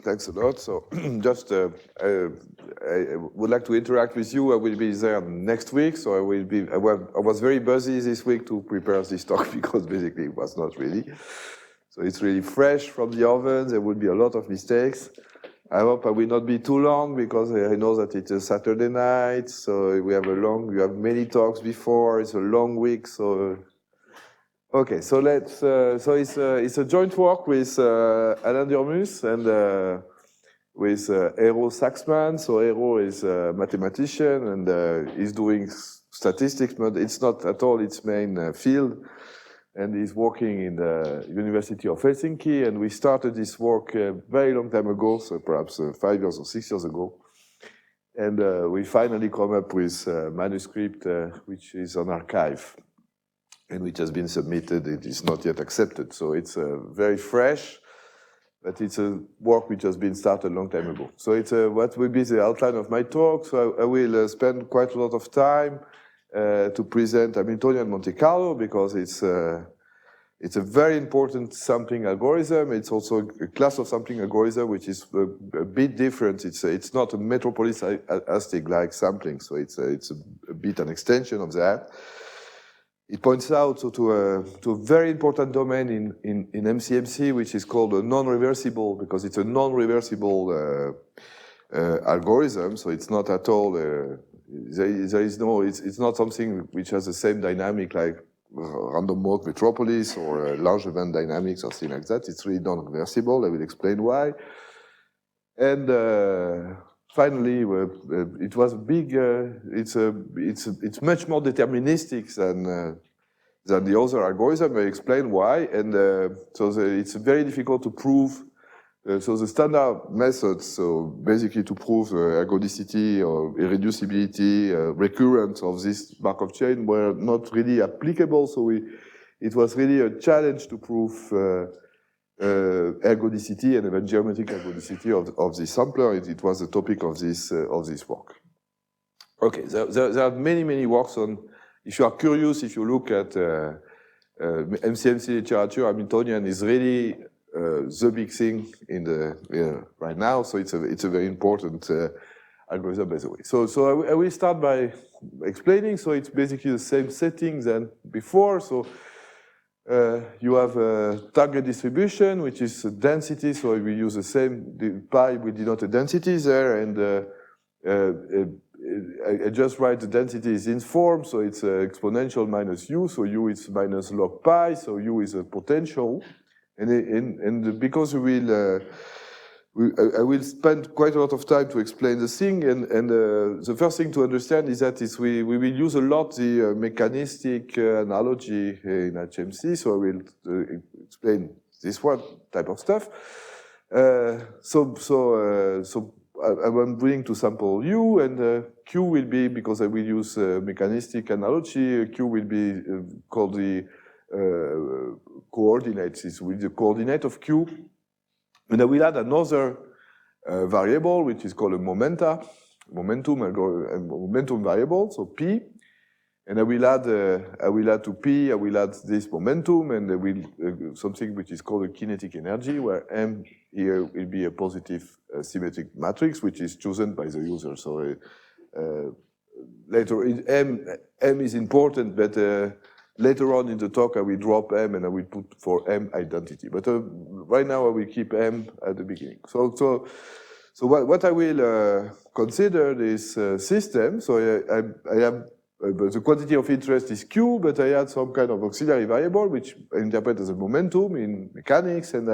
Thanks a lot. So just I would like to interact with you. I will be there next week. So I was very busy this week to prepare this talk because basically it was not really. So it's really fresh from the oven. There will be a lot of mistakes. I hope I will not be too long because I know that it's a Saturday night. So we have many talks before. It's a long week. So okay, so it's a joint work with Alain Durmus and with Eero Saxman. So Eero is a mathematician and he's doing statistics, but it's not at all its main field. And he's working in the University of Helsinki. And we started this work a very long time ago, so perhaps 5 years or 6 years ago. And we finally come up with a manuscript which is on archive, and which has been submitted. It is not yet accepted. So it's very fresh, but it's a work which has been started a long time ago. So it's what will be the outline of my talk. So I will spend quite a lot of time to present Hamiltonian Monte Carlo because it's a very important sampling algorithm. It's also a class of sampling algorithm which is a bit different. It's not a metropolis stochastic-like sampling, so it's a bit an extension of that. It points out to a very important domain in MCMC, which is called a non-reversible, because it's a non-reversible algorithm. So it's not at all it's not something which has the same dynamic like random mode metropolis or large event dynamics or something like that. It's really non-reversible. I will explain why. And finally, it was big. It's much more deterministic than the other algorithm. I explain why, and it's very difficult to prove. So the standard methods, so basically to prove ergodicity or irreducibility, recurrence of this Markov chain, were not really applicable. So it was really a challenge to prove ergodicity and even geometric ergodicity of the sampler. It was the topic of this work. Okay, there are many works on. If you are curious, if you look at MCMC literature, Hamiltonian is really the big thing in the right now. So it's a very important algorithm, by the way. So I will start by explaining. So it's basically the same setting than before. So you have a target distribution, which is a density. So we use the same pi. We denote a density there, and I just write the density is in form. So it's exponential minus u. So u is minus log pi. So u is a potential, and because I will spend quite a lot of time to explain the thing, and the first thing to understand is that we will use a lot the mechanistic analogy in HMC, so I will explain this one type of stuff. So I'm willing to sample U, and Q will be, because I will use mechanistic analogy, Q will be called the coordinates. It's with the coordinate of Q. And I will add another variable, which is called a momentum variable, so P. And I will add to P, I will add this momentum, and I will something which is called a kinetic energy, where M here will be a positive symmetric matrix, which is chosen by the user. So later, M is important, but later on in the talk, I will drop M and I will put for M identity. But right now, I will keep M at the beginning. So what I will consider is system. So I have the quantity of interest is Q, but I add some kind of auxiliary variable, which I interpret as a momentum in mechanics, and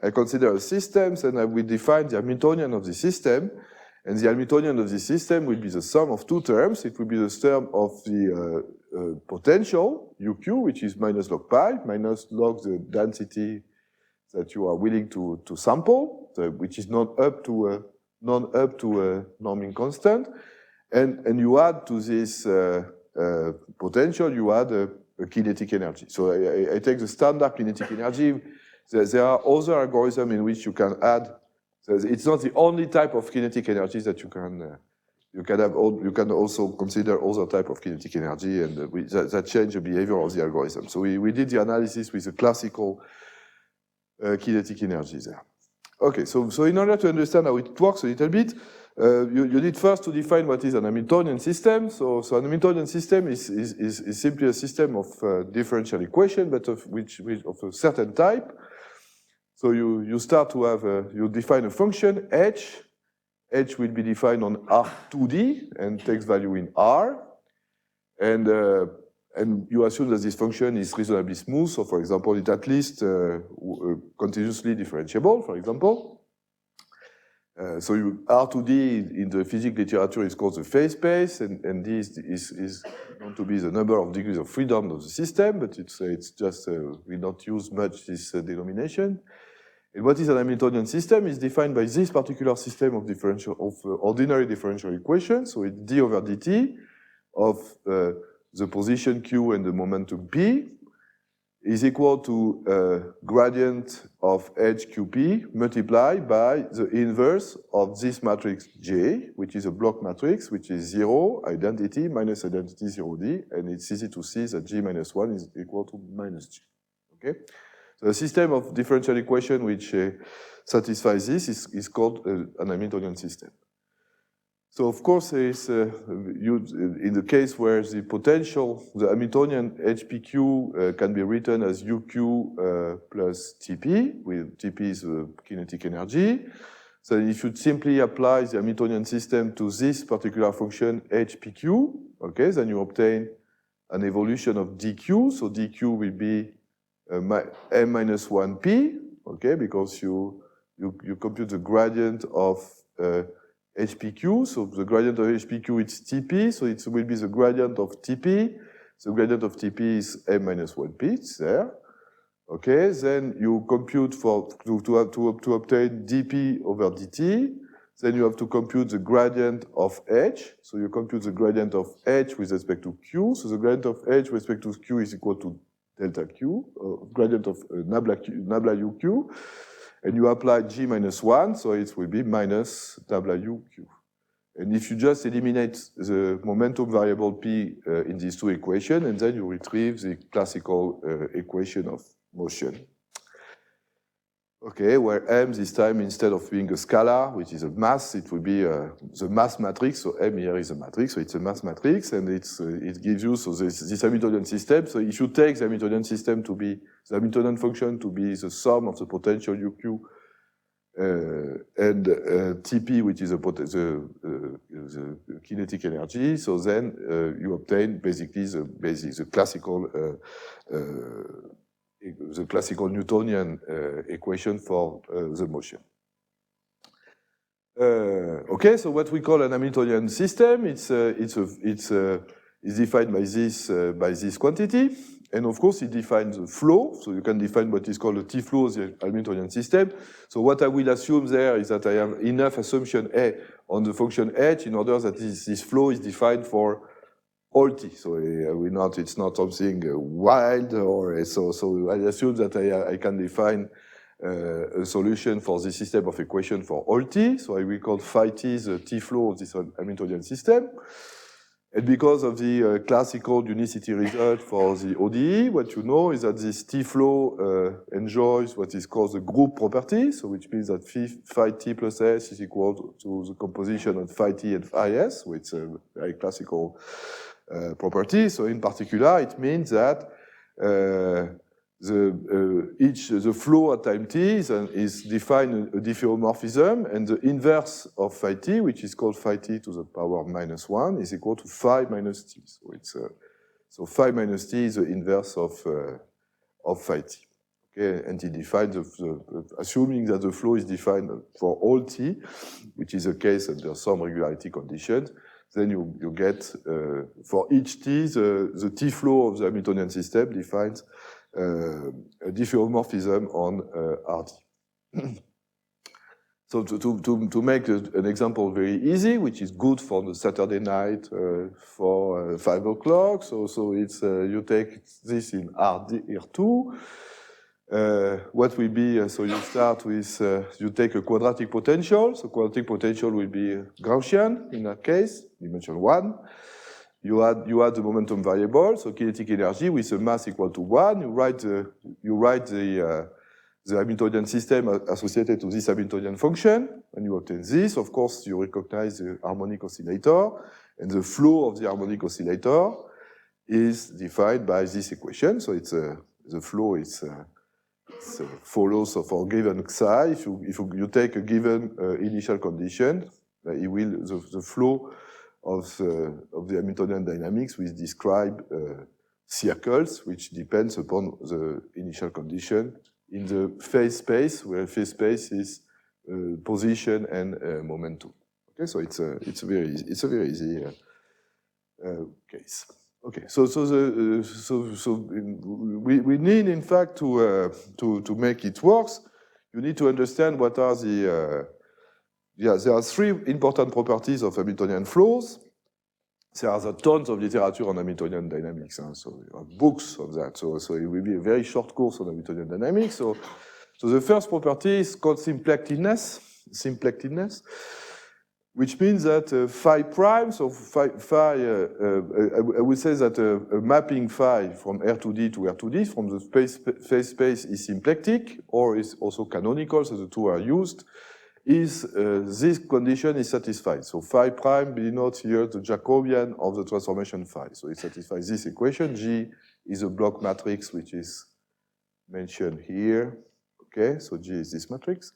I consider a systems, and I will define the Hamiltonian of the system. And the Hamiltonian of the system will be the sum of two terms. It will be the term of the potential, UQ, which is minus log pi, minus log the density that you are willing to sample, which is not up to a norming constant. And you add to this potential, you add a kinetic energy. So I take the standard kinetic energy. There are other algorithms in which you can add. So it's not the only type of kinetic energy that you can have. You can also consider other type of kinetic energy, and that change the behavior of the algorithm. So we did the analysis with the classical kinetic energy there. Okay, so in order to understand how it works a little bit, you need first to define what is an Hamiltonian system. So an Hamiltonian system is simply a system of differential equation, but of a certain type. So you start to have, you define a function, h. H will be defined on R2D and takes value in R. And you assume that this function is reasonably smooth. So for example, it's at least continuously differentiable, for example. So R2D in the physics literature is called the phase space, and this is known to be the number of degrees of freedom of the system, but it's just, we don't use much this denomination. And what is an Hamiltonian system is defined by this particular system of ordinary differential equations. So it's d over dt of the position q and the momentum p is equal to gradient of hqp multiplied by the inverse of this matrix J, which is a block matrix, which is 0, identity, minus identity 0d, and it's easy to see that G minus 1 is equal to minus G. Okay? So a system of differential equation which satisfies this is called an Hamiltonian system. So of course, in the case where the potential, the Hamiltonian HPQ can be written as UQ plus TP, with TP is kinetic energy. So if you simply apply the Hamiltonian system to this particular function HPQ, okay, then you obtain an evolution of dq. So dq will be m minus 1p, okay, because you compute the gradient of HPQ. So the gradient of HPQ is TP, so it will be the gradient of TP. The gradient of TP is m minus 1p, it's there. Okay, then you compute to obtain dp over dt. Then you have to compute the gradient of h. So you compute the gradient of h with respect to q. So the gradient of h with respect to q is equal to delta q, gradient of nabla uq, and you apply g minus 1, so it will be minus wuq. And if you just eliminate the momentum variable p in these two equations, and then you retrieve the classical equation of motion. Okay, where m this time, instead of being a scalar, which is a mass, it will be the mass matrix. So m here is a matrix, so it's a mass matrix, and it gives you this Hamiltonian system. So if you take the Hamiltonian system to be the Hamiltonian function to be the sum of the potential uq and Tp, which is the kinetic energy, so then you obtain basically the classical Newtonian equation for the motion. Okay, so what we call an Hamiltonian system, it's defined by this quantity, and of course it defines the flow. So you can define what is called a T-flow of the Hamiltonian system. So what I will assume there is that I have enough assumption A on the function h in order that this flow is defined for all t. So it's not something wild, or so I assume that I can define a solution for the system of equation for all t. So I will call phi t the T-flow of this Hamiltonian system. And because of the classical unicity result for the ODE, what you know is that this T-flow enjoys what is called the group property, so which means that phi t plus s is equal to the composition of phi t and phi s, which is a very classical property. So in particular, it means that the flow at time t is defined a diffeomorphism, and the inverse of phi t, which is called phi t to the power minus 1, is equal to phi minus t. So phi minus t is the inverse of phi t. Okay, and it defines assuming that the flow is defined for all t, which is the case under some regularity conditions. Then you get, for each t, the T-flow of the Hamiltonian system defines a diffeomorphism on Rd. So to make an example very easy, which is good for the Saturday night for 5 o'clock, so it's you take this in R2. What will be, so you start with, you take a quadratic potential. So quadratic potential will be Gaussian in that case, dimension 1. You add the momentum variable, so kinetic energy with a mass equal to 1. You write the the Hamiltonian system associated to this Hamiltonian function. When you obtain this, of course, you recognize the harmonic oscillator, and the flow of the harmonic oscillator is defined by this equation. So it's the flow is follows for given psi. If you take a given initial condition, the flow of the Hamiltonian dynamics will describe circles, which depends upon the initial condition in the phase space, where phase space is position and momentum. Okay, so it's a very easy case. Okay, so we need, in fact, to make it work, you need to understand what are the there are three important properties of Hamiltonian flows. There are tons of literature on Hamiltonian dynamics, so there are books on that. So it will be a very short course on Hamiltonian dynamics. So the first property is called symplectedness, which means that phi prime, so phi I would say that a mapping phi from R to D to R to D from the phase space is symplectic, or is also canonical, so the two are used. This condition is satisfied. So phi prime denotes here the Jacobian of the transformation phi. So it satisfies this equation. G is a block matrix which is mentioned here. Okay, so G is this matrix.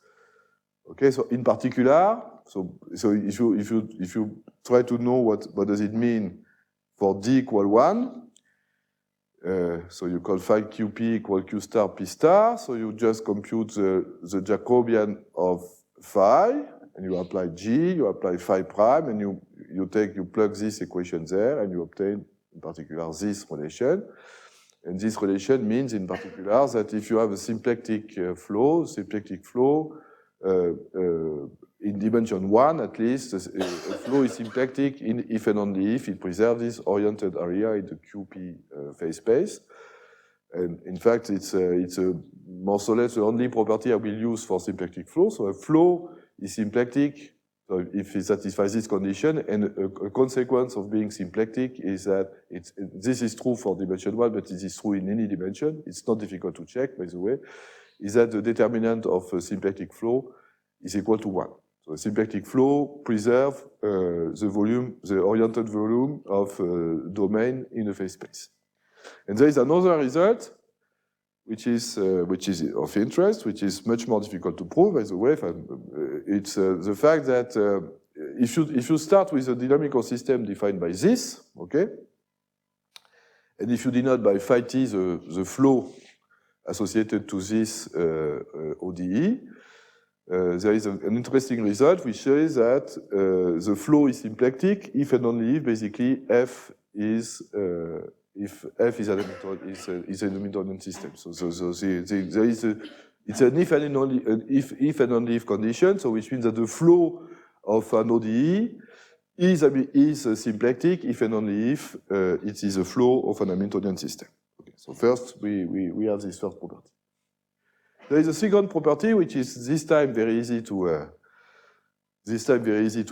Okay, so in particular, so if you try to know what does it mean for D equal 1, so you call phi QP equal Q star P star. So you just compute the Jacobian of phi, and you apply G, you apply phi prime, and you plug this equation there, and you obtain, in particular, this relation. And this relation means, in particular, that if you have a symplectic flow, in dimension 1, at least, a flow is symplectic if and only if it preserves this oriented area in the QP phase space. And in fact, it's more or less the only property I will use for symplectic flow. So a flow is symplectic, so if it satisfies this condition, and a consequence of being symplectic is that this is true for dimension 1, but it is true in any dimension. It's not difficult to check, by the way, is that the determinant of a symplectic flow is equal to 1. So a symplectic flow preserves the oriented volume of domain in the phase space. And there is another result, which is of interest, which is much more difficult to prove, by the way. It's the fact that if you start with a dynamical system defined by this, okay, and if you denote by phi t the flow associated to this ODE, there is an interesting result which says that the flow is symplectic if and only if basically F is if F is an Hamiltonian system. So there is it's an if and only if condition, so which means that the flow of an ODE is symplectic if and only if it is a flow of an Hamiltonian system. Okay, so first we have this first property. There is a second property which is this time very easy to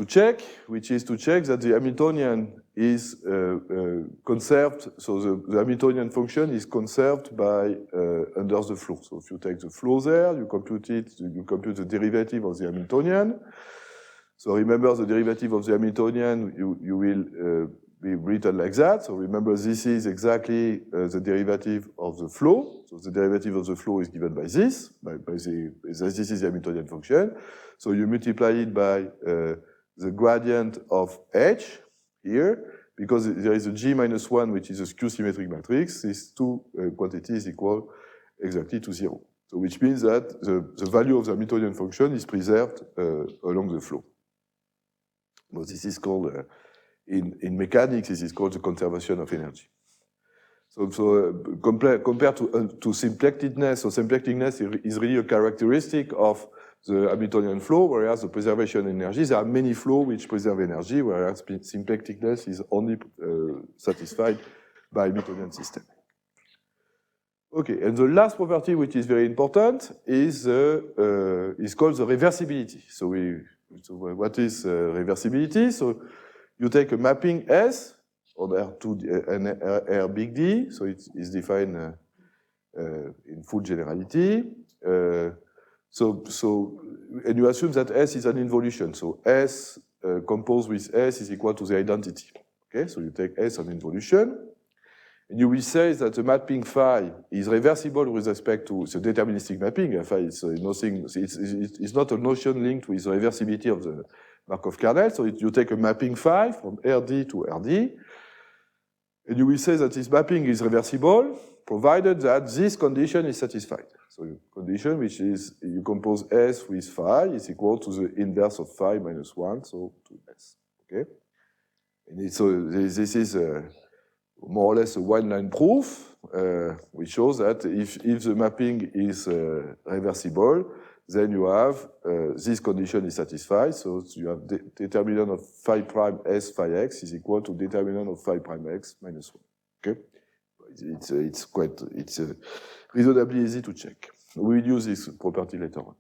check, which is to check that the Hamiltonian is conserved. So the Hamiltonian function is conserved by under the flow. So if you take the flow there, you compute the derivative of the Hamiltonian. So remember the derivative of the Hamiltonian, you will be written like that. So remember this is exactly the derivative of the flow. So the derivative of the flow is given by this, this is the Hamiltonian function. So you multiply it by the gradient of H here, because there is a G minus 1, which is a skew-symmetric matrix. These two quantities equal exactly to 0. So which means that the value of the Hamiltonian function is preserved along the flow. Well, this is called, in mechanics, this is called the conservation of energy. So compared to symplectedness, so symplectedness is really a characteristic of the Hamiltonian flow, whereas the preservation energy, there are many flows which preserve energy, whereas symplectedness is only satisfied by Hamiltonian system. Okay, and the last property, which is very important, is called the reversibility. So what is reversibility? So you take a mapping S on R2 and R big D, so it's defined in full generality. And you assume that S is an involution. So S composed with S is equal to the identity. Okay, so you take S as an involution. And you will say that the mapping phi is reversible with respect to the deterministic mapping. Phi is nothing, it's not a notion linked with the reversibility of the Markov kernel. So you take a mapping phi from RD to RD, and you will say that this mapping is reversible, provided that this condition is satisfied. So the condition, which is you compose S with phi, is equal to the inverse of phi minus 1, so 2S. Okay? And so this is more or less a one-line proof, which shows that if the mapping is reversible, then you have this condition is satisfied. So you have determinant of phi prime S phi x is equal to determinant of phi prime x minus 1. Okay, it's reasonably easy to check. We will use this property later on.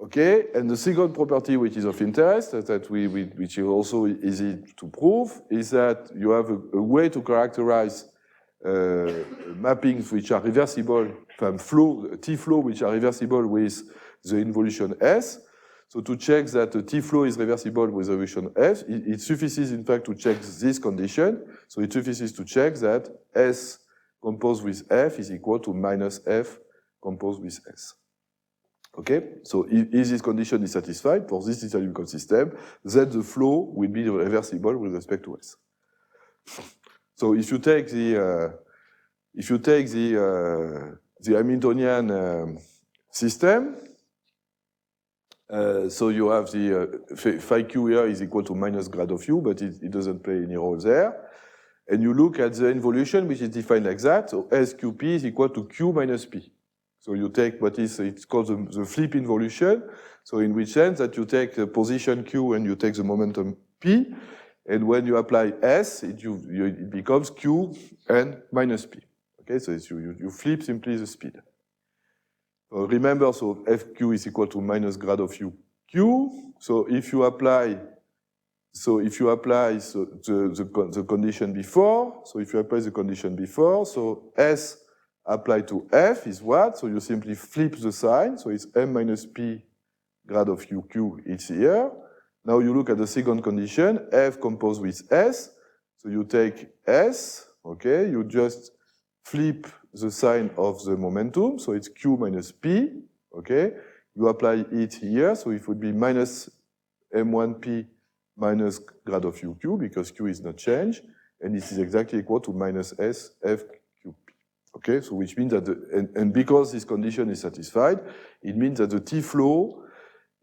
Okay, and the second property which is of interest, which is also easy to prove, is that you have a way to characterize mappings which are reversible, T-flow which are reversible with the involution S. So to check that the T-flow is reversible with the involution F, it suffices in fact to check this condition. So it suffices to check that S composed with F is equal to minus F composed with S. Okay, so if this condition is satisfied for this distributed system, then the flow will be reversible with respect to S. So if you take the Hamiltonian system, so you have the phi q here is equal to minus grad of u, but it doesn't play any role there. And you look at the involution, which is defined like that. So SQP is equal to Q minus P. So you take what is, it's called the flip involution. So in which sense that you take the position Q and you take the momentum P. And when you apply S, it becomes Q and minus P. Okay, so you flip simply the speed. So remember, so FQ is equal to minus grad of U Q. So if you apply the condition before, so S applied to F is what? So you simply flip the sign, so it's M minus P grad of UQ, it's here. Now you look at the second condition, F composed with S, so you take S, okay, you just flip the sign of the momentum, so it's Q minus P, okay, you apply it here, so it would be minus M1P minus grad of UQ, because Q is not changed, and this is exactly equal to minus S F QP. Okay, so which means that, and because this condition is satisfied, it means that the T flow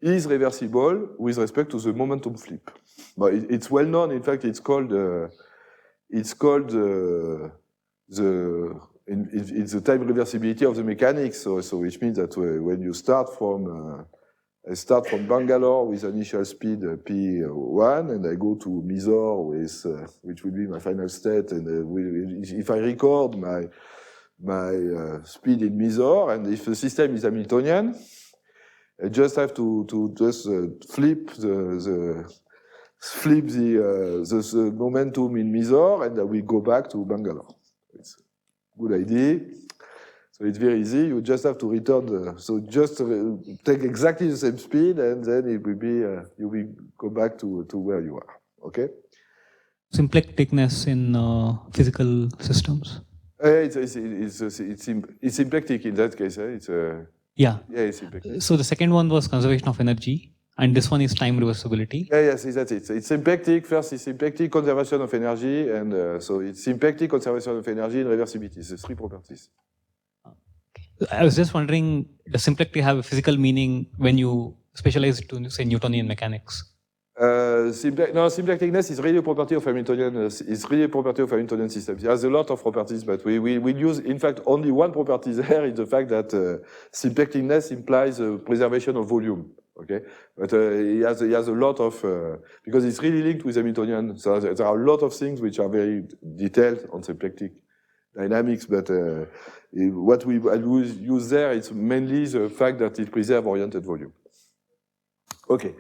is reversible with respect to the momentum flip. But it's well known, in fact, it's called it's the time reversibility of the mechanics, so which means that when you start from Bangalore with initial speed P1, and I go to Mysore with, which will be my final state, and if I record my speed in Mysore, and if the system is Hamiltonian, I just have to flip the momentum in Mysore, and I will go back to Bangalore. It's a good idea. So it's very easy. You just have to return so just take exactly the same speed, and then it will be you will go back to where you are. Okay. Symplecticness in physical systems. It's symplectic in that case. It's yeah. Yeah, it's symplectic. So the second one was conservation of energy, and this one is time reversibility. Yeah, yes, that's it. It's symplectic. First, it's symplectic, conservation of energy, and so it's symplectic, conservation of energy, and reversibility. It's the three properties. I was just wondering, does symplectic have a physical meaning when you specialize to, say, Newtonian mechanics? No, symplecticness is really a property of Hamiltonian. It's really a property of Hamiltonian systems. It has a lot of properties, but we use, in fact, only one property there is the fact that symplecticness implies preservation of volume. Okay, but he has a lot of because it's really linked with Hamiltonian. So there are a lot of things which are very detailed on symplectic dynamics, but what we use there is mainly the fact that it preserves oriented volume. Okay.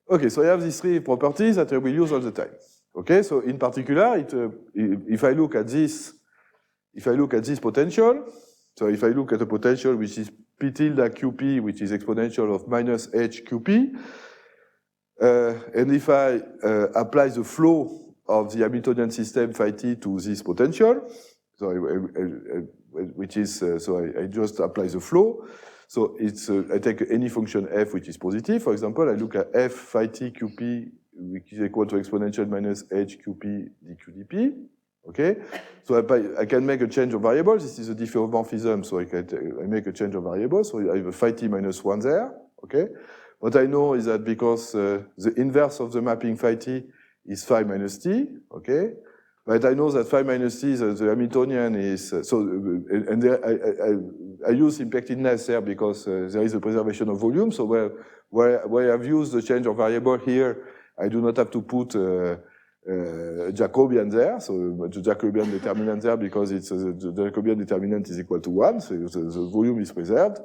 Okay, so I have these three properties that I will use all the time. Okay, so in particular, if I look at this if I look at this potential, so if I look at a potential which is P tilde QP, which is exponential of minus H QP, and if I apply the flow of the Hamiltonian system phi t to this potential, so which is, so I just apply the flow. So it's, I take any function f which is positive. For example, I look at f phi t qp, which is equal to exponential minus h qp dq dp. Okay, so I can make a change of variables. This is a diffeomorphism, so I make a change of variables. So I have a phi t minus 1 there. Okay, what I know is that because the inverse of the mapping phi t is phi minus t. Okay, but I know that phi minus t, the Hamiltonian is and there, I use symplectedness there because there is a preservation of volume. So where I've used the change of variable here, I do not have to put Jacobian there, so the Jacobian determinant there, because it's the Jacobian determinant is equal to 1, so the volume is preserved.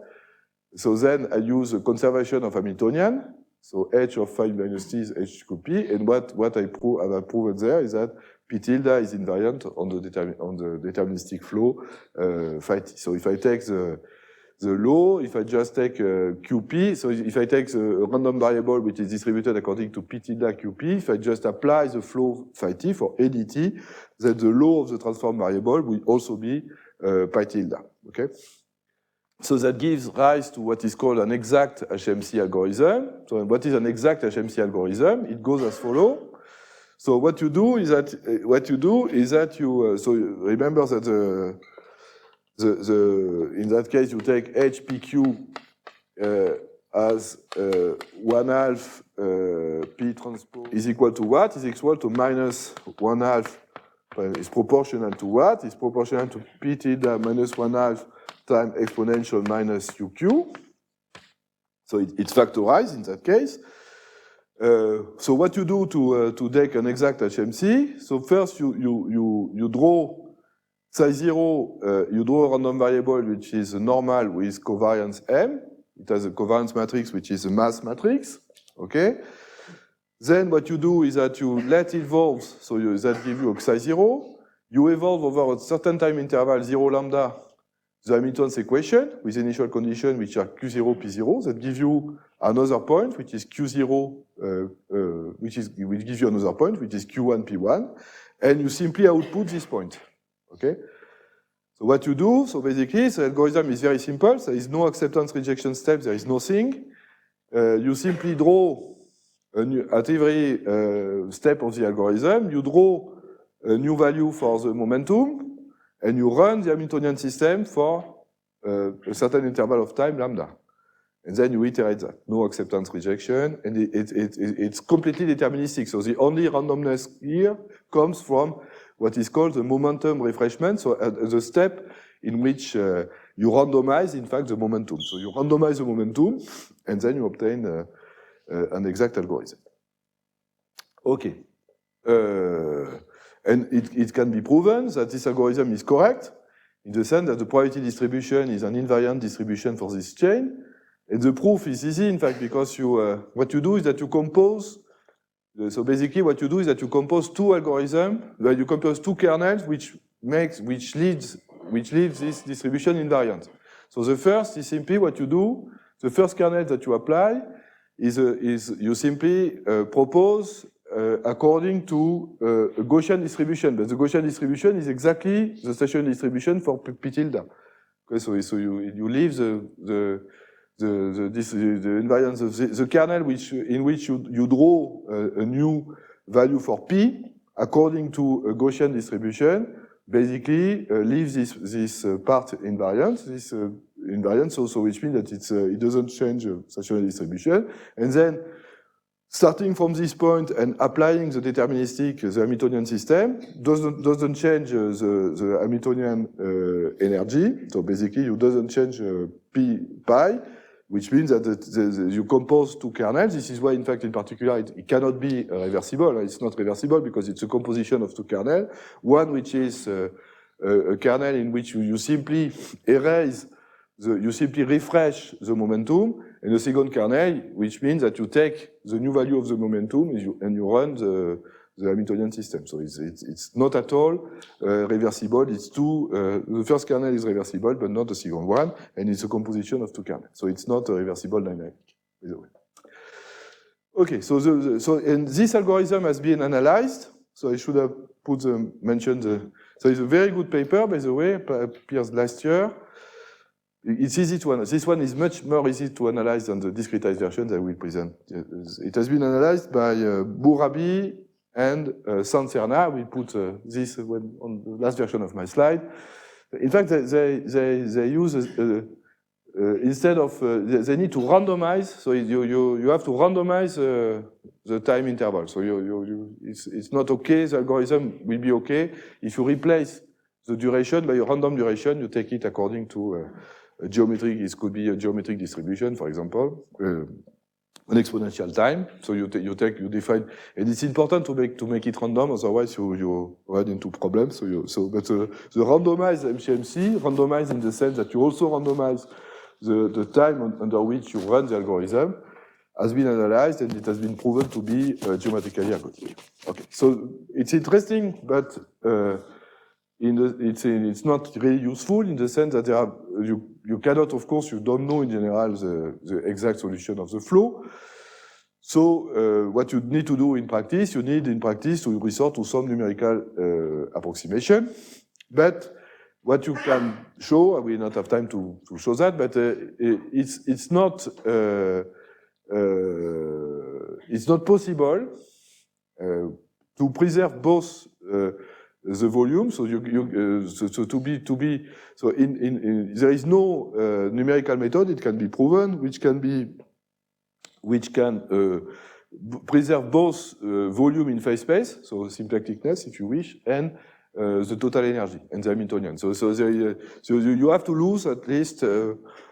So then I use a conservation of Hamiltonian, so h of phi minus t is h qp, and what I have proven there is that P tilde is invariant on the deterministic flow phi t. So if I take the law, if I just take QP, so if I take the random variable which is distributed according to P tilde QP, if I just apply the flow phi t for any t, then the law of the transform variable will also be pi tilde, okay? So that gives rise to what is called an exact HMC algorithm. So what is an exact HMC algorithm? It goes as follows. So what you do is that you so remember that in that case you take HPQ as 1/2 P transpose is equal to what? Is equal to minus 1/2 is proportional to what? Is proportional to P tilde minus 1/2 times exponential minus UQ. So it's factorized in that case. So what you do to take an exact HMC? So first you draw psi 0, you draw a random variable which is normal with covariance M. It has a covariance matrix which is a mass matrix. Okay. Then what you do is that you let it evolve. So that gives you a psi 0. You evolve over a certain time interval 0 lambda the Hamilton's equation with initial condition which are Q0, P0. That gives you another point which is Q0, which gives you another point which is Q1, P1, and you simply output this point. Okay. So what you do, so basically, the algorithm is very simple. There is no acceptance rejection step. There is nothing. You simply draw at every step of the algorithm. You draw a new value for the momentum, and you run the Hamiltonian system for a certain interval of time, lambda. And then you iterate that. No acceptance rejection, and it's completely deterministic. So the only randomness here comes from what is called the momentum refreshment, so the step in which you randomize, in fact, the momentum. So you randomize the momentum, and then you obtain an exact algorithm. Okay. And it can be proven that this algorithm is correct, in the sense that the probability distribution is an invariant distribution for this chain. And the proof is easy, in fact, because what you do is that you compose. So basically, what you do is that you compose two algorithms, you compose two kernels, which leads this distribution invariant. So the first is simply what you do. The first kernel that you apply is you simply propose according to a Gaussian distribution, but the Gaussian distribution is exactly the stationary distribution for P tilde. Okay, so you leave the invariance of the kernel in which you draw a new value for P according to a Gaussian distribution, basically leaves this part invariant, so which means that it doesn't change the stationary distribution. And then starting from this point and applying the deterministic, the Hamiltonian system, doesn't change the Hamiltonian energy. So basically, you doesn't change P pi, which means that you compose two kernels. This is why, in fact, in particular, it cannot be reversible. It's not reversible because it's a composition of two kernels. One which is a kernel in which you simply erase you simply refresh the momentum, and the second kernel, which means that you take the new value of the momentum and you run the Hamiltonian system. So it's not at all reversible. It's the first kernel is reversible, but not the second one, and it's a composition of two kernels. So it's not a reversible dynamic, by the way. Okay, so and this algorithm has been analyzed. So I should have mentioned so it's a very good paper, by the way, appears last year. It's easy to analyze. This one is much more easy to analyze than the discretized versions I will present. It has been analyzed by Bourabi and Sancerna. We put this on the last version of my slide. In fact, they use instead of they need to randomize. So you have to randomize the time interval. So it's not okay. The algorithm will be okay if you replace the duration by a random duration. You take it according to geometric. It could be a geometric distribution, for example, an exponential time. So you define, and it's important to make it random. Otherwise, you run into problems. But the randomized MCMC, randomized in the sense that you also randomize the time under which you run the algorithm, has been analyzed, and it has been proven to be geometrically ergodic. Okay, so it's interesting, but it's not really useful in the sense that you cannot, of course, you don't know in general the exact solution of the flow. So what you need to do in practice, you need in practice to resort to some numerical approximation. But what you can show, I will not have time to show that, but it's not possible to preserve both the volume. So there is no numerical method. It can be proven, which can preserve both volume in phase space, so symplecticness, if you wish, and the total energy and the Hamiltonian. So you have to lose at least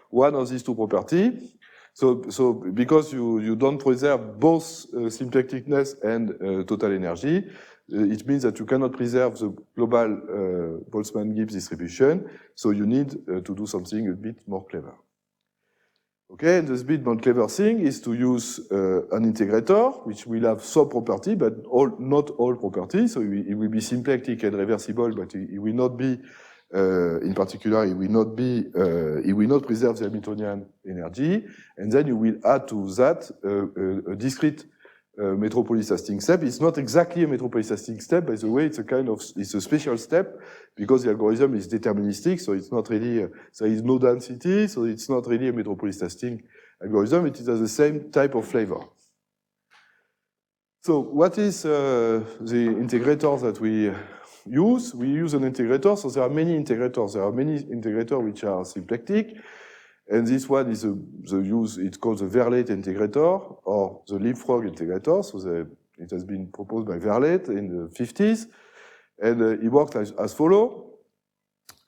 one of these two properties. So because you don't preserve both symplecticness and total energy, it means that you cannot preserve the global Boltzmann-Gibbs distribution. So you need to do something a bit more clever. Okay, and this bit more clever thing is to use an integrator, which will have some property, but not all properties. So it will be symplectic and reversible, but it will not be, in particular, it will not preserve the Hamiltonian energy. And then you will add to that a discrete Metropolis-Hastings step. It's not exactly a Metropolis-Hastings step, by the way. It's a special step because the algorithm is deterministic, so it's not really there is no density, so it's not really a Metropolis-Hastings algorithm. It has the same type of flavor. So what is the integrator that we use? We use an integrator. So there are many integrators. There are many integrators which are symplectic. And this one is it's called the Verlet integrator or the Leapfrog integrator. So it has been proposed by Verlet in the 50s. And it works as follows.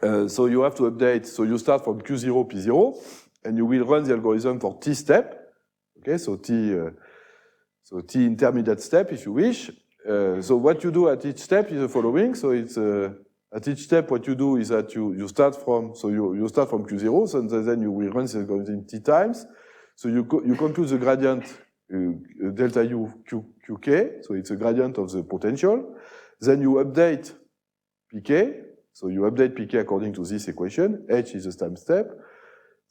So you have to update. So you start from Q0, P0, and you will run the algorithm for T step. Okay, so T intermediate step, if you wish. So what you do at each step is the following. So it's at each step, what you do is that you start from Q0, so then you will run the algorithm T times. So you compute the gradient delta U QK, so it's a gradient of the potential. Then you update Pk, so you update Pk according to this equation. H is the time step.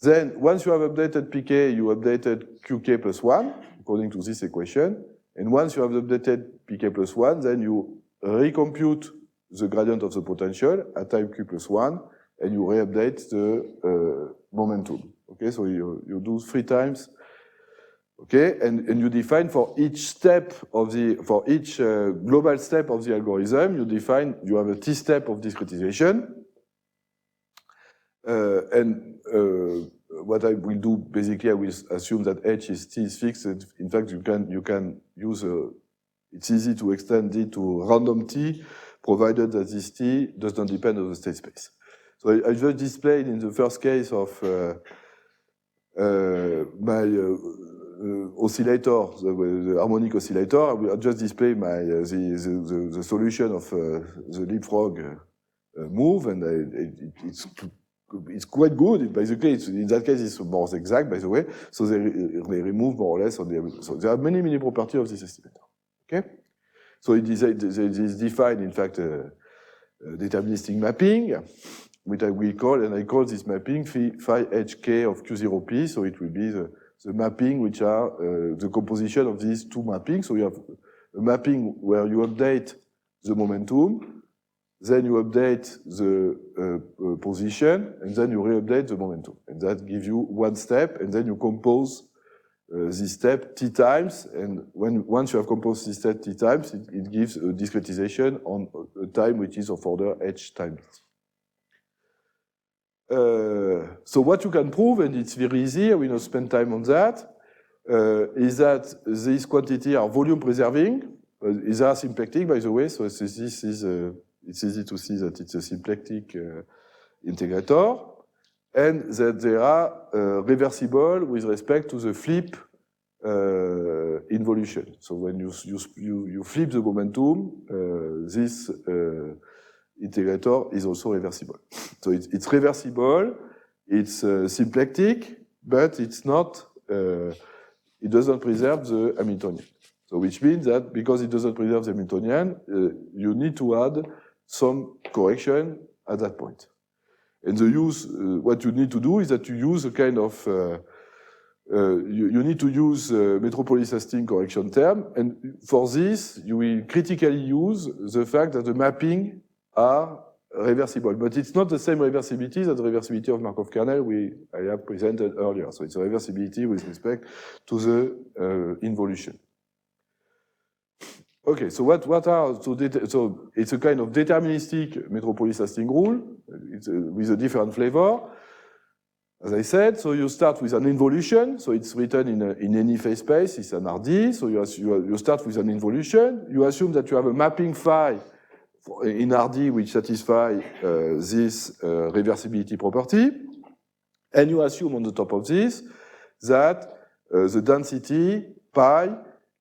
Then once you have updated Pk, you updated Qk plus 1 according to this equation. And once you have updated Pk plus 1, then you recompute the gradient of the potential at time q plus 1, and you re-update the momentum. Okay, so you do 3 times. Okay, and you define for each step of for each global step of the algorithm, you have a T step of discretization. What I will do, basically, I will assume that H is T is fixed. In fact, you can use it's easy to extend it to random T, provided that this T does not depend on the state space. So I just displayed in the first case of my oscillator, the harmonic oscillator. I will just display the solution of the Leapfrog move, and it's it's quite good. Basically, in that case, it's more exact, by the way. So they remove more or less. So there are many properties of this estimator. Okay. So it is defined, in fact, deterministic mapping, which I will call, and I call this mapping phi hk of Q0p. So it will be the mapping which are the composition of these two mappings. So you have a mapping where you update the momentum, then you update the position, and then you re-update the momentum. And that gives you one step, and then you compose this step t times, and once you have composed this step t times, it gives a discretization on a time which is of order h times t. So what you can prove, and it's very easy, I will not spend time on that, is that these quantities are volume preserving. They are symplectic, by the way, so this is it's easy to see that it's a symplectic integrator, and that they are reversible with respect to the flip involution. So when you flip the momentum, this integrator is also reversible. So it's reversible, it's symplectic, but it's not, it doesn't preserve the Hamiltonian. So which means that because it doesn't preserve the Hamiltonian, you need to add some correction at that point. And what you need to do is that you use a kind of, you need to use Metropolis-Hastings correction term, and for this, you will critically use the fact that the mapping are reversible. But it's not the same reversibility as the reversibility of Markov kernel I have presented earlier. So it's a reversibility with respect to the involution. Okay, so so it's a kind of deterministic Metropolis-Hastings rule with a different flavor. As I said, so you start with an involution, so it's written in any phase space, it's an RD, so you start with an involution, you assume that you have a mapping phi in RD which satisfies this reversibility property, and you assume on the top of this that the density pi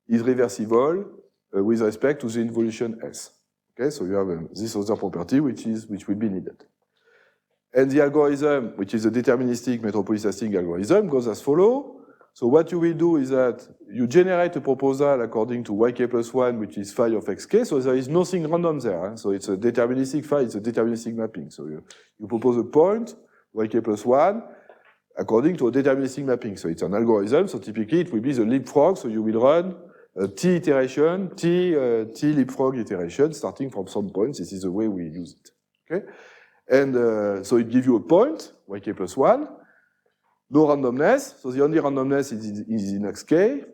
is reversible with respect to the involution S. Okay, so you have this other property which will be needed. And the algorithm, which is a deterministic Metropolis-Hastings algorithm, goes as follows. So what you will do is that you generate a proposal according to yk plus 1, which is phi of xk. So there is nothing random there. So it's a deterministic phi, it's a deterministic mapping. So you propose a point, yk plus 1, according to a deterministic mapping. So it's an algorithm. So typically it will be the leapfrog. So you will run t iteration, t leapfrog iteration, starting from some points. This is the way we use it. Okay? And so it gives you a point, yk plus 1, no randomness. So the only randomness is in xk.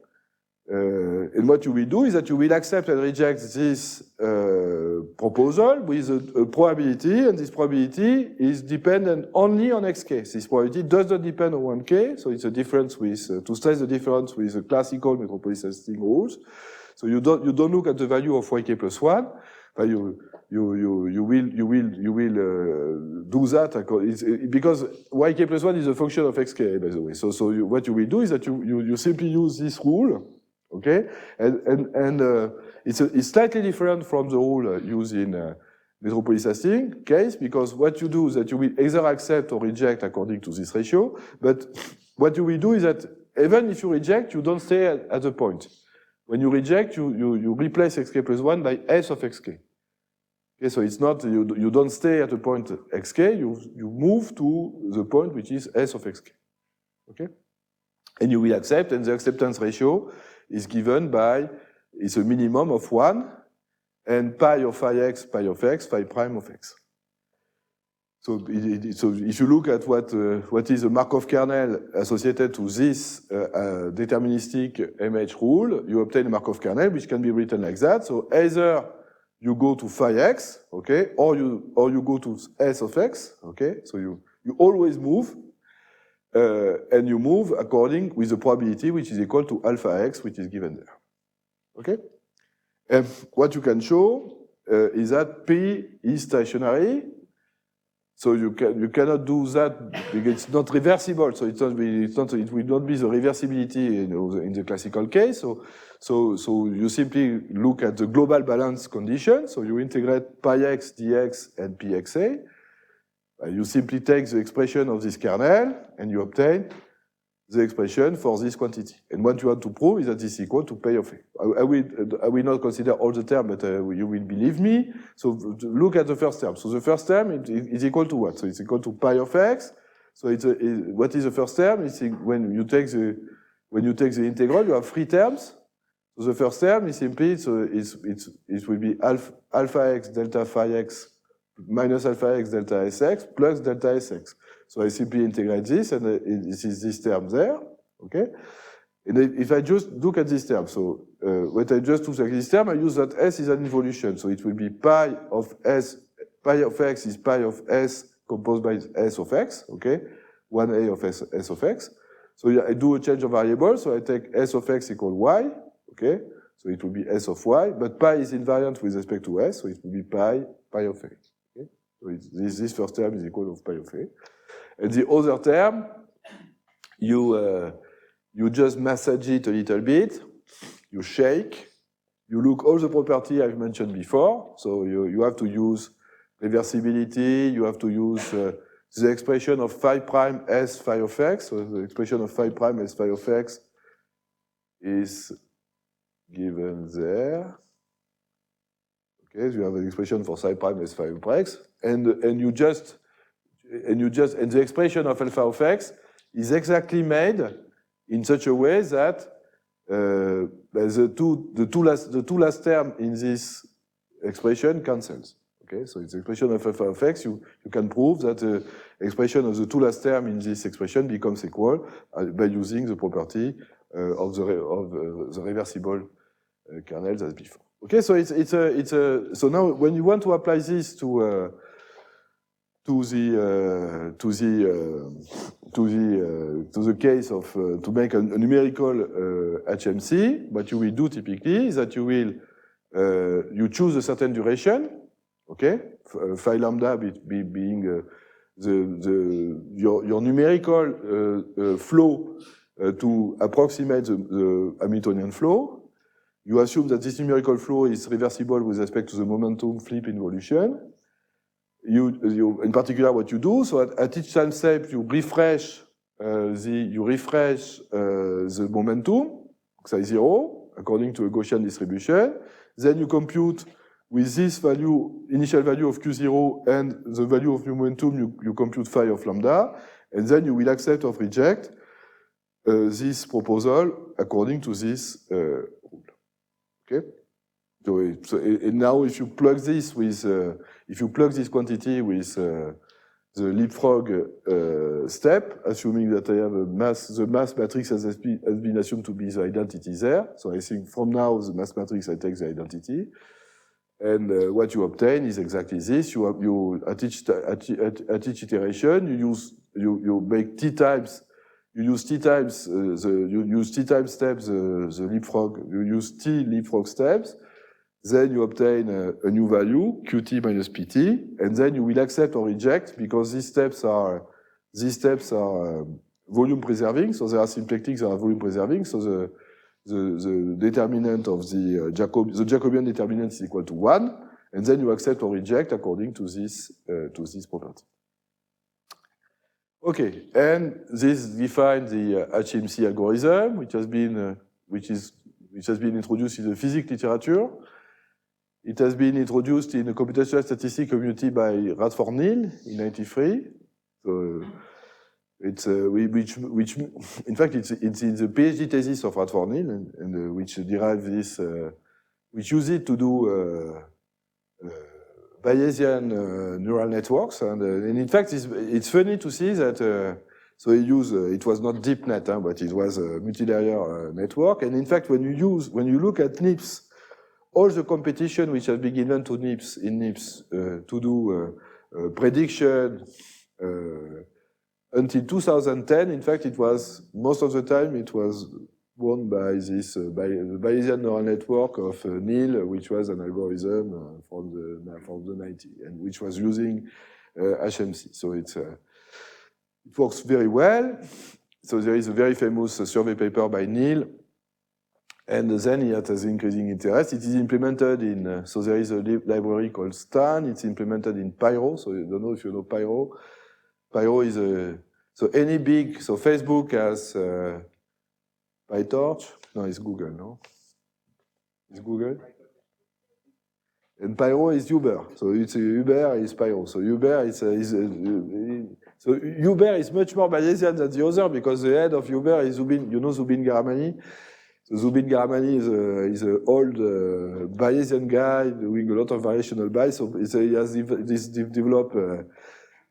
And what you will do is that you will accept and reject this proposal with a probability, and this probability is dependent only on xk. This probability does not depend on 1k, so it's a difference with, to stress the difference with the classical Metropolis-Hastings rules. So you don't look at the value of yk plus 1, but you will do that because yk plus 1 is a function of xk, by the way. So what you will do is that you simply use this rule, okay? And it's slightly different from the rule used in Metropolis-Hastings case, because what you do is that you will either accept or reject according to this ratio, but what you will do is that even if you reject, you don't stay at the point. When you reject, you replace xk plus 1 by s of xk. Okay, so it's not, you don't stay at the point xk, you move to the point which is s of xk. Okay? And you will accept, and the acceptance ratio is given by, it's a minimum of 1, and pi of phi x, pi of x, phi prime of x. So if you look at what is a Markov kernel associated to this deterministic MH rule, you obtain a Markov kernel which can be written like that. So either you go to phi x, okay, or you go to s of x, okay. So you always move, and you move according with the probability which is equal to alpha x, which is given there, okay. And what you can show is that P is stationary. So you cannot do that because it's not reversible. So it will not be the reversibility in the classical case. So you simply look at the global balance condition. So you integrate pi x dx and pxa. You simply take the expression of this kernel and you obtain the expression for this quantity. And what you want to prove is that this is equal to pi of A. I will not consider all the terms, but you will believe me. So look at the first term. So the first term is equal to what? So it's equal to pi of x. So what is the first term? It's when you take the integral, you have three terms. So the first term is simply it will be alpha x delta phi x minus alpha x delta sx plus delta sx. So I simply integrate this, and this is this term there, okay? And if I just look at this term, so when I just look at this term, I use that s is an involution. So it will be pi of x is pi of s composed by s of x, okay? 1a of s of x. So I do a change of variable, so I take s of x equal y, okay? So it will be s of y, but pi is invariant with respect to s, so it will be pi of a. Okay? So this first term is equal to pi of a. And the other term, you just massage it a little bit, you shake, you look all the property I've mentioned before. So you have to use reversibility, you have to use the expression of phi prime s phi of x. So the expression of phi prime s phi of x is given there. Okay, so you have an expression for psi prime s phi of x, and the expression of alpha of x is exactly made in such a way that the two last term in this expression cancels. Okay, so it's the expression of alpha of x. You can prove that the expression of the two last term in this expression becomes equal by using the property of the reversible kernels as before. Okay, so so now when you want to apply this to the case of to make a numerical HMC, what you will do typically is that you will you choose a certain duration, okay, phi lambda being your numerical flow to approximate the Hamiltonian flow. You assume that this numerical flow is reversible with respect to the momentum flip involution. In particular, what you do, so at each time step, you refresh the momentum, psi 0, according to a Gaussian distribution. Then you compute with this value, initial value of Q0 and the value of momentum, you compute phi of lambda, and then you will accept or reject this proposal according to this rule. Okay? So now, if you plug this with, if you plug this quantity with the leapfrog step, assuming that I have the mass matrix has been assumed to be the identity there. So I think from now the mass matrix I take the identity, and what you obtain is exactly this. At each iteration you make t times. You use t times steps the leapfrog. You use t leapfrog steps. Then you obtain a new value, qt minus pt, and then you will accept or reject because these steps are volume preserving. So they are symplectic, they are volume preserving. So the determinant of the Jacobian determinant is equal to 1, and then you accept or reject according to this property. Okay, and this defines the HMC algorithm, which has been introduced in the physics literature. It has been introduced in the computational statistics community by Radford Neal in '93. So it's which in fact it's in the PhD thesis of Radford Neal, and which derives this, which use it to do Bayesian neural networks, and in fact it's funny to see that. So he used it was not DeepNet, but it was a multilayer network, and in fact when you look at NIPS. All the competition which has been given to NIPS to do prediction until 2010, in fact, it was most of the time it was won by this by the Bayesian neural network of Neal, which was an algorithm from the 90s, and which was using HMC. So it works very well. So there is a very famous survey paper by Neal And then it has increasing interest. It is implemented in, so there is a library called Stan. It's implemented in Pyro. So I don't know if you know Pyro. Pyro is so any big, so Facebook has PyTorch. No, it's Google, no? It's Google. And Pyro is Uber. So it's Uber is Pyro. So Uber is so Uber is much more Bayesian than the other because the head of Uber is Zubin, you know Zubin Gharamani? So Zubin Gharamani is an old Bayesian guy doing a lot of variational Bayes. So he has developed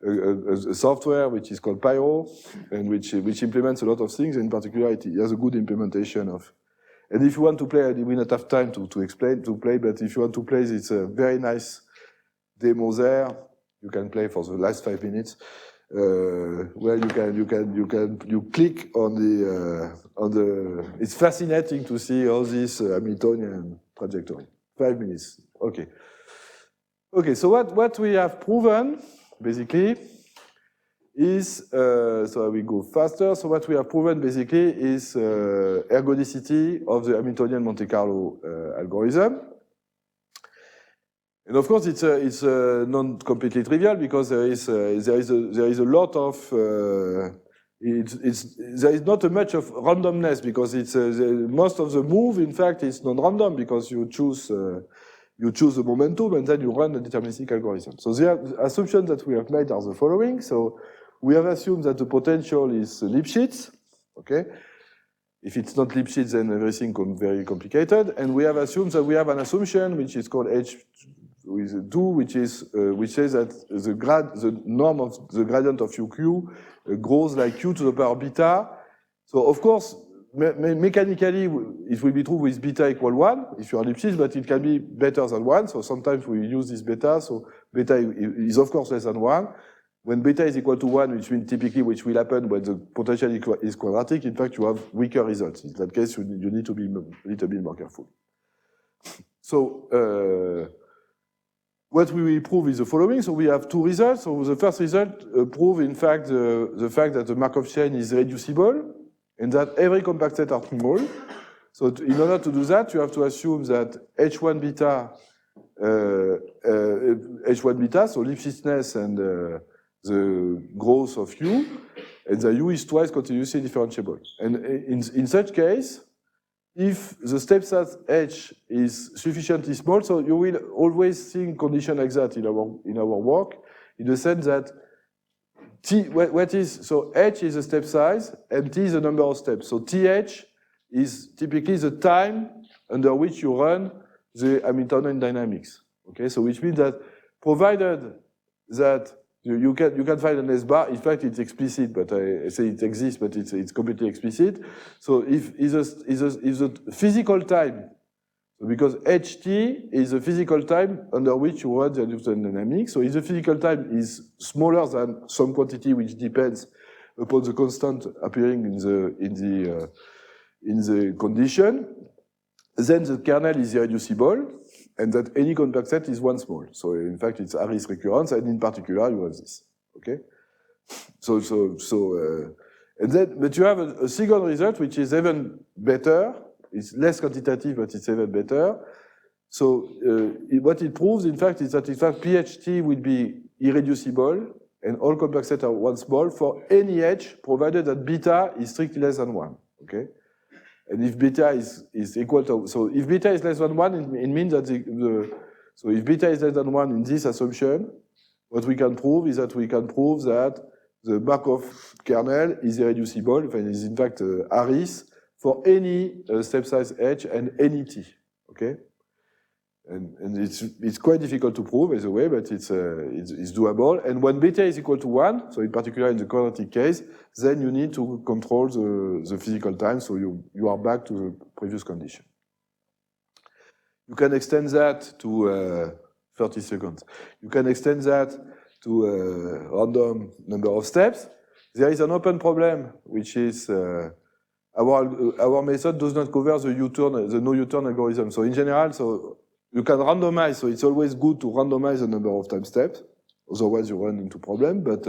a software which is called Pyro, and which implements a lot of things. In particular, it has a good implementation of. And if you want to play, we don't have time to play, but if you want to play, it's a very nice demo there. You can play for the last 5 minutes, where you click on the. It's fascinating to see all this Hamiltonian trajectory. 5 minutes. Okay. Okay. So what we have proven basically is, so I will go faster. So what we have proven basically is ergodicity of the Hamiltonian Monte Carlo algorithm. And of course, it's not completely trivial because there is a lot of there is not much of randomness because it's most of the move in fact is non-random because you choose the momentum and then you run a deterministic algorithm. So the assumptions that we have made are the following. So we have assumed that the potential is Lipschitz, okay? If it's not Lipschitz, then everything becomes very complicated. And we have assumed that we have an assumption which is called H with 2, which says that the norm of the gradient of UQ grows like Q to the power beta. So of course, mechanically, it will be true with beta equal 1 if you are Lipschitz, but it can be better than 1. So sometimes we use this beta. So beta is of course less than 1. When beta is equal to 1, which means typically which will happen when the potential is quadratic, in fact, you have weaker results. In that case, you need to be a little bit more careful. So what we will prove is the following. So we have 2 results. So the first result prove, in fact, the fact that the Markov chain is reducible and that every compact set are small. So in order to do that, you have to assume that H1 beta, so Lipschitzness and the growth of U, and the U is twice continuously differentiable. And in such case, if the step size H is sufficiently small, so you will always think condition like that in our work, in the sense that T, what is, so H is the step size, and T is the number of steps. So TH is typically the time under which you run the Hamiltonian dynamics. Okay, so which means that provided that you can find an S bar. In fact, it's explicit, but I say it exists, but it's completely explicit. So if the physical time, so because HT is the physical time under which you run the Hamiltonian dynamics. So if the physical time is smaller than some quantity which depends upon the constant appearing in the condition, then the kernel is irreducible. And that any compact set is 1 small. So in fact, it's Harris recurrence, and in particular, you have this. Okay. And then, but you have a second result which is even better. It's less quantitative, but it's even better. So what it proves, in fact, is that in fact PHT will be irreducible, and all compact sets are 1 small for any H, provided that beta is strictly less than 1. Okay. And if beta is equal to, so if beta is less than 1, it means that so if beta is less than 1 in this assumption, what we can prove is that we can prove that the Markov kernel is irreducible, and is in fact Harris for any step size H and any T. Okay? And it's quite difficult to prove, by the way, but it's doable. And when beta is equal to 1, so in particular in the quadratic case, then you need to control the physical time, so you are back to the previous condition. You can extend that to 30 seconds. You can extend that to a random number of steps. There is an open problem, which is our method does not cover the U-turn, the no U-turn algorithm. So in general, so you can randomize, so it's always good to randomize the number of time steps. Otherwise, you run into problem. But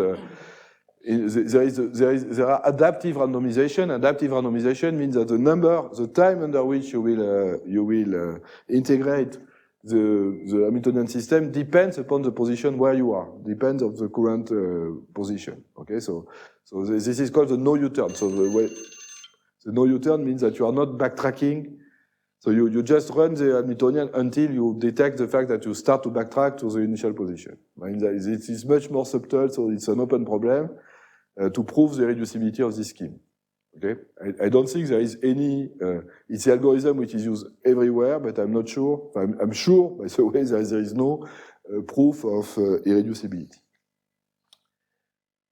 there are adaptive randomization. Adaptive randomization means that the time under which you will integrate the Hamiltonian system depends upon the position where you are, depends on the current position. Okay, so this is called the no U-turn. So the no U-turn means that you are not backtracking. So you just run the Hamiltonian until you detect the fact that you start to backtrack to the initial position. It is much more subtle, so it's an open problem to prove the reducibility of this scheme. Okay, I don't think there is any. It's the algorithm which is used everywhere, but I'm not sure. I'm sure, by the way, there is no proof of irreducibility.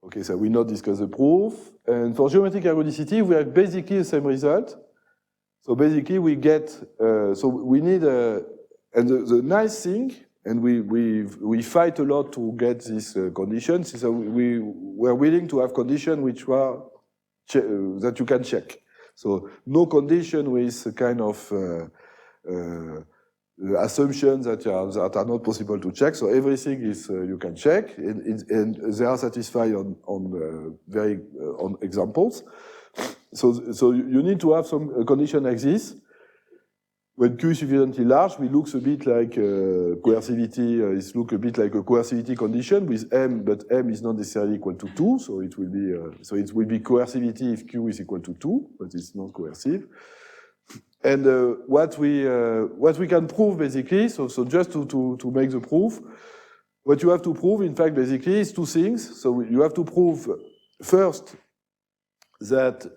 Okay, so we not discuss the proof. And for geometric ergodicity, we have basically the same result. So basically, we get. So we need. And the nice thing, and we fight a lot to get these conditions. So we're willing to have conditions which were that you can check. So no condition with kind of assumptions that are not possible to check. So everything is you can check, and they are satisfied on examples. So you need to have some condition like this. When Q is sufficiently large, it looks a bit like coercivity. It looks a bit like a coercivity condition with M, but M is not necessarily equal to 2. So it will be coercivity if Q is equal to 2, but it's not coercive. And what we can prove basically, so just to make the proof, what you have to prove, in fact, basically is two things. So you have to prove first that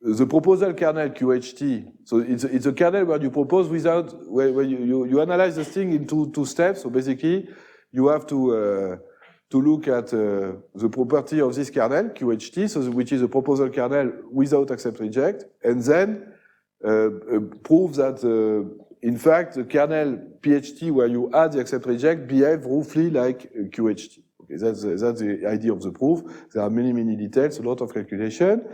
the proposal kernel QHT, so it's a kernel where you propose where you analyze this thing in two steps. So basically, you have to look at the property of this kernel QHT, so which is a proposal kernel without accept reject, and then prove that in fact the kernel PHT where you add the accept reject behave roughly like QHT. Okay, that's the idea of the proof. There are many details, a lot of calculation.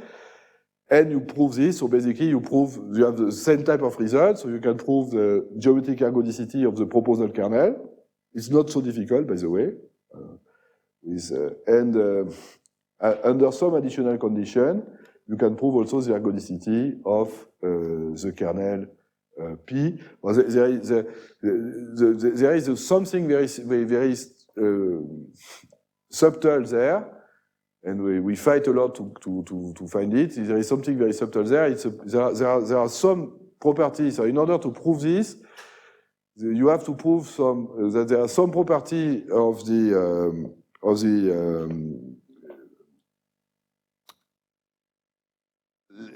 And you prove this, so basically you have the same type of result, so you can prove the geometric ergodicity of the proposal kernel. It's not so difficult, by the way. Under some additional condition, you can prove also the ergodicity of the kernel P. Well, there is something very subtle there. And we fight a lot to find it. There is something very subtle there. There are some properties. So in order to prove this, you have to prove that there are some property of the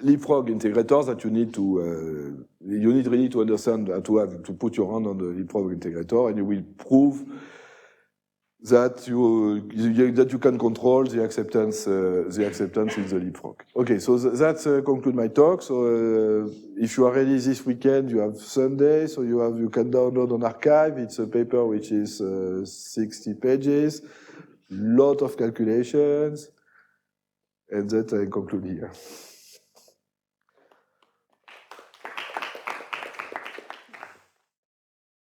leapfrog integrators that you need really to understand to put your hand on the leapfrog integrator, and you will prove that you can control the acceptance in the leapfrog. Okay, so that's conclude my talk. So if you are ready this weekend, you have Sunday, so you can download on arXiv. It's a paper which is 60 pages, lot of calculations, and that I conclude here.